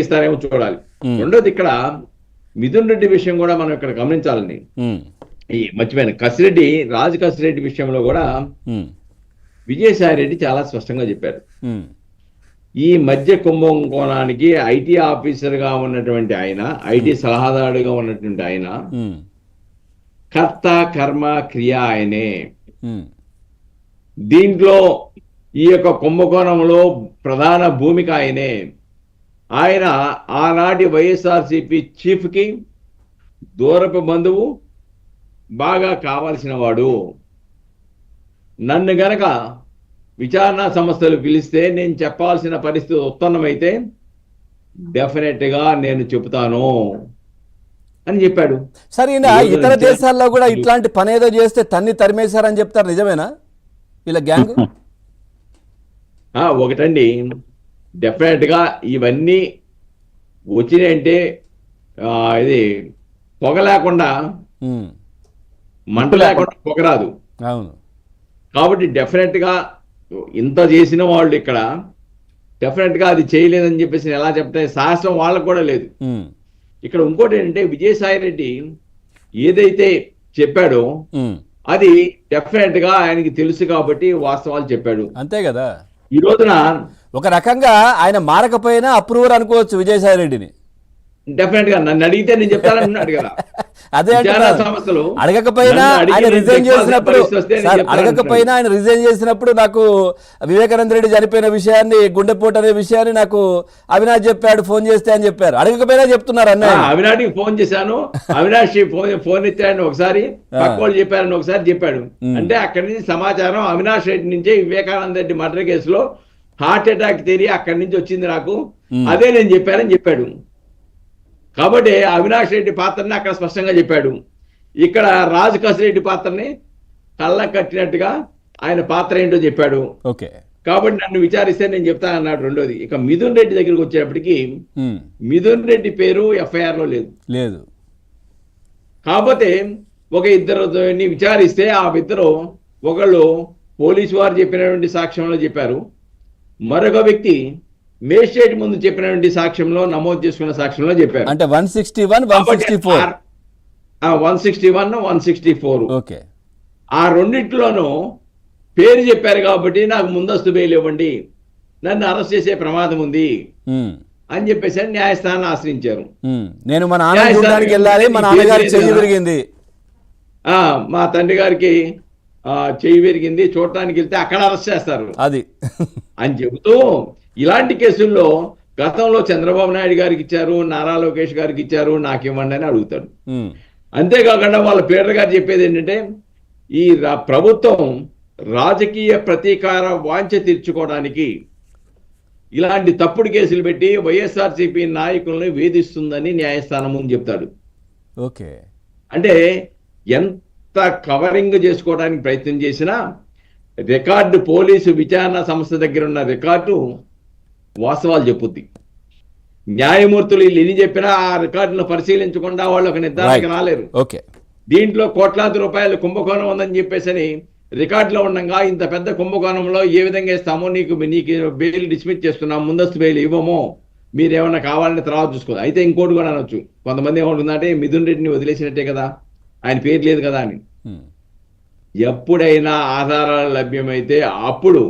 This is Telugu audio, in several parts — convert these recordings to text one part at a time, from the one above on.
ఇస్తారేమో చూడాలి. రెండోది ఇక్కడ మిథున్ రెడ్డి విషయం కూడా మనం ఇక్కడ గమనించాలని, ఈ మర్చిపోయాను, కసిరెడ్డి రాజు కసిరెడ్డి విషయంలో కూడా విజయసాయి రెడ్డి చాలా స్పష్టంగా చెప్పారు. ఈ మధ్య కుంభకోణానికి ఐటీ ఆఫీసర్ గా ఉన్నటువంటి ఆయన, ఐటీ సలహాదారుగా ఉన్నటువంటి ఆయన, కర్త కర్మ క్రియ ఆయనే. దీంట్లో ఈ యొక్క కుంభకోణంలో ప్రధాన భూమిక ఆయనే. ఆయన ఆనాటి వైఎస్ఆర్సిపి చీఫ్ కి దూరపు బంధువు, బాగా కావాల్సిన వాడు. నన్ను గనక విచారణ సంస్థలు పిలిస్తే నేను చెప్పాల్సిన పరిస్థితి ఉత్పన్నమైతే డెఫినెట్ గా నేను చెబుతాను అని చెప్పాడు. సరే, ఇతర దేశాల్లో కూడా ఇట్లాంటి పని ఏదో చేస్తే తరిమేశారని చెప్తారు, నిజమేనా వీళ్ళ గ్యాంగ్? ఒకటండి, డెఫినెట్ గా ఇవన్నీ వచ్చినాయంటే ఇది పొగ లేకుండా, మంట లేకుండా పొగ రాదు. అవును. కాబట్టి డెఫినెట్ గా ఇంత చేసిన వాళ్ళు ఇక్కడ డెఫినెట్ గా అది చేయలేదని చెప్పేసి ఎలా చెప్తే సాహసం వాళ్ళకు కూడా లేదు. ఇక్కడ ఇంకోటి ఏంటంటే, విజయసాయి రెడ్డి ఏదైతే చెప్పాడో అది డెఫినెట్ గా ఆయనకి తెలుసు కాబట్టి వాస్తవాలు చెప్పాడు, అంతే కదా. ఈ రోజున ఒక రకంగా ఆయన మారకపోయినా అప్రూవర్ అనుకోవచ్చు విజయసాయి రెడ్డిని. డెఫినెట్ గా నన్ను అడిగితే నేను చెప్తానన్నాడు కదా. అదే అడగకపోయినా ఆయన రిజైన్ చేసినప్పుడు నాకు వివేకానంద రెడ్డి చనిపోయిన విషయాన్ని, గుండెపోటు అనే విషయాన్ని నాకు అవినాష్ చెప్పాడు ఫోన్ చేస్తే అని చెప్పారు. అడగకపోయినా చెప్తున్నారు అన్న. అవినాష్కి ఫోన్ చేశాను, అవినాష్ ఫోన్ ఎత్తాడని ఒకసారి, పక్క వాళ్ళు చెప్పారని ఒకసారి చెప్పాడు. అంటే అక్కడి నుంచి సమాచారం అవినాష్ రెడ్డి నుంచే వివేకానంద రెడ్డి మర్డర్ కేసులో హార్ట్ అటాక్ థియరీ అక్కడి నుంచి వచ్చింది నాకు, అదే నేను చెప్పానని చెప్పాడు. కాబట్టి అవినాష్ రెడ్డి పాత్రని అక్కడ స్పష్టంగా చెప్పాడు. ఇక్కడ రాజు కసిరెడ్డి పాత్రని కళ్ళ కట్టినట్టుగా ఆయన పాత్ర ఏంటో చెప్పాడు. ఓకే, కాబట్టి నన్ను విచారిస్తే నేను చెప్తానన్నాడు. రెండోది, ఇక మిథున్ రెడ్డి దగ్గరికి వచ్చేటప్పటికి మిథున్ రెడ్డి పేరు ఎఫ్ఐఆర్ లో లేదు. కాకపోతే ఒక ఇద్దరిని విచారిస్తే ఆ ఇద్దరు, ఒకళ్ళు పోలీసు వారు చెప్పినటువంటి సాక్ష్యంలో చెప్పారు, మరొక వ్యక్తి మేజిస్ట్రేట్ ముందు చెప్పినటువంటి సాక్ష్యంలో, నమోదు చేసుకున్న సాక్ష్యంలో చెప్పారు. అంటే 161, 164. 161, 164. ఓకే, ఆ రెండింటిలోనూ పేరు చెప్పారు కాబట్టి నాకు ముందస్తు బెయిల్ ఇవ్వండి, నన్ను అరెస్ట్ చేసే ప్రమాదం ఉంది అని చెప్పేసి న్యాయస్థానాన్ని ఆశ్రయించారు. నేను మా నాన్నగారికి వెళ్ళాలి, మా నాన్నగారికి చెయ్యి విరిగింది, మా తండ్రి గారికి చెయ్యి విరిగింది, చూడటానికి వెళ్తే అక్కడ అరెస్ట్ చేస్తారు అది అని చెబుతూ, ఇలాంటి కేసుల్లో గతంలో చంద్రబాబు నాయుడు గారికి ఇచ్చారు, నారా లోకేష్ గారికి ఇచ్చారు, నాకు ఇవ్వండి అని అడుగుతాడు. అంతేకాకుండా వాళ్ళ పేర్ల గారు చెప్పేది ఏంటంటే, ఈ ప్రభుత్వం రాజకీయ ప్రతీకార వాంఛ తీర్చుకోవడానికి ఇలాంటి తప్పుడు కేసులు పెట్టి వైఎస్ఆర్సీపీ నాయకులను వేధిస్తుందని న్యాయస్థానం ముందు చెప్తాడు. ఓకే, అంటే ఎంత కవరింగ్ చేసుకోవడానికి ప్రయత్నం చేసినా రికార్డు, పోలీసు విచారణ సంస్థ దగ్గర ఉన్న రికార్డు వాస్తవాలు చెప్పుద్ది. న్యాయమూర్తులు వీళ్ళు ఎన్ని చెప్పినా ఆ రికార్డును పరిశీలించకుండా వాళ్ళు ఒక నిర్ధారణకు రాలేరు. దీంట్లో కోట్లాది రూపాయలు కుంభకోణం ఉందని చెప్పేసి రికార్డులో ఉండగా ఇంత పెద్ద కుంభకోణంలో ఏ విధంగా ఇస్తామో, నీకు బెయిల్ డిస్మిస్ చేస్తున్నాం, ముందస్తు బెయిల్ ఇవ్వమో, మీరేమన్నా కావాలని తర్వాత చూసుకోవాలి. అయితే ఇంకోటి కూడా అనొచ్చు, కొంతమంది ఏమంటుందంటే మిథున్ రెడ్డిని వదిలేసినట్టే కదా, ఆయన పేరు లేదు కదా అని. ఎప్పుడైనా ఆధారాలు లభ్యమైతే అప్పుడు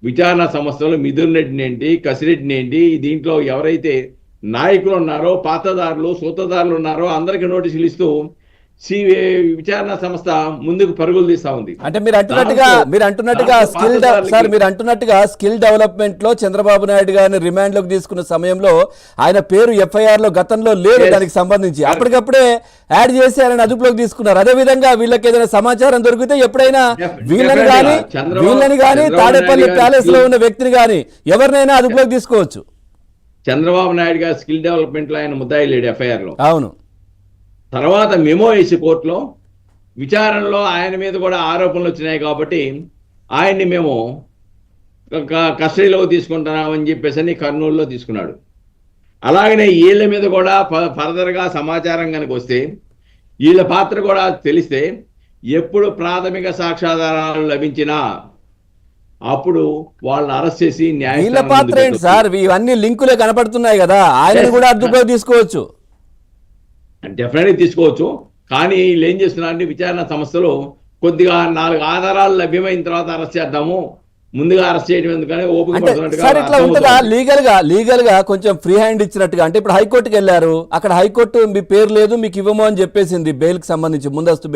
విచారణ సంస్థలు మిథున్ రెడ్డిని ఏంటి, కసిరెడ్డిని ఏంటి, దీంట్లో ఎవరైతే నాయకులు ఉన్నారో, పాతదారులు, సూత్రధారులు ఉన్నారో అందరికి నోటీసులు ఇస్తూ విచారణ సంస్థ ముందుకు పరుగులు తీస్తా ఉంది. అంటే మీరు అంటున్నట్టుగా స్కిల్ డెవలప్మెంట్ లో చంద్రబాబు నాయుడు గారిని రిమాండ్ లోకి తీసుకున్న సమయంలో ఆయన పేరు ఎఫ్ఐఆర్ లో గతంలో లేదు, దానికి సంబంధించి అప్పటికప్పుడే యాడ్ చేసి ఆయన అదుపులోకి తీసుకున్నారు. అదే విధంగా వీళ్ళకి ఏదైనా సమాచారం దొరికితే ఎప్పుడైనా వీళ్ళని కానీ తాడేపల్లి ప్యాలెస్ లో ఉన్న వ్యక్తిని కానీ ఎవరినైనా అదుపులోకి తీసుకోవచ్చు. చంద్రబాబు నాయుడు గారు స్కిల్ డెవలప్మెంట్ లో ఆయన ముద్దాయి లేడు ఎఫ్ఐఆర్ లో. అవును, తర్వాత మెమో వేసి కోర్టులో విచారణలో ఆయన మీద కూడా ఆరోపణలు వచ్చినాయి కాబట్టి ఆయన్ని మేము కస్టడీలో తీసుకుంటున్నామని చెప్పేసి కర్నూలులో తీసుకున్నాడు. అలాగనే వీళ్ళ మీద కూడా ఫర్దర్గా సమాచారం కనుక వస్తే, వీళ్ళ పాత్ర కూడా తెలిస్తే, ఎప్పుడు ప్రాథమిక సాక్ష్యాధారాలు లభించినా అప్పుడు వాళ్ళని అరెస్ట్ చేసి వీళ్ళ న్యాయస్థానం పాత్ర ముందు ఏంటి సార్ ఇవన్నీ లింకులే కనపడుతున్నాయి కదా ఆయనను కూడా అదుపులోకి తీసుకోవచ్చు. డెఫినెట్గా తీసుకోవచ్చు. కానీ వీళ్ళు ఏం చేస్తున్నారంటే విచారణ సంస్థలో కొద్దిగా 4 ఆధారాలు లభ్యమైన తర్వాత అరెస్ట్ చేద్దాము, ముందుగా అరెస్ట్ చేయడం ఎందుకని ఓపిక అంటే పడుతున్నట్టుగా సార్ ఇట్లా ఉంటుందా అర్థమవుతోంది. లీగల్ గా కొంచెం ఫ్రీ హ్యాండ్ ఇచ్చినట్టుగా? అంటే ఇప్పుడు హైకోర్టుకి వెళ్ళారు, అక్కడ హైకోర్టు మీ పేరు లేదు మీకు ఇవ్వము అని చెప్పేసింది బెయిల్ కి సంబంధించి ముందస్తు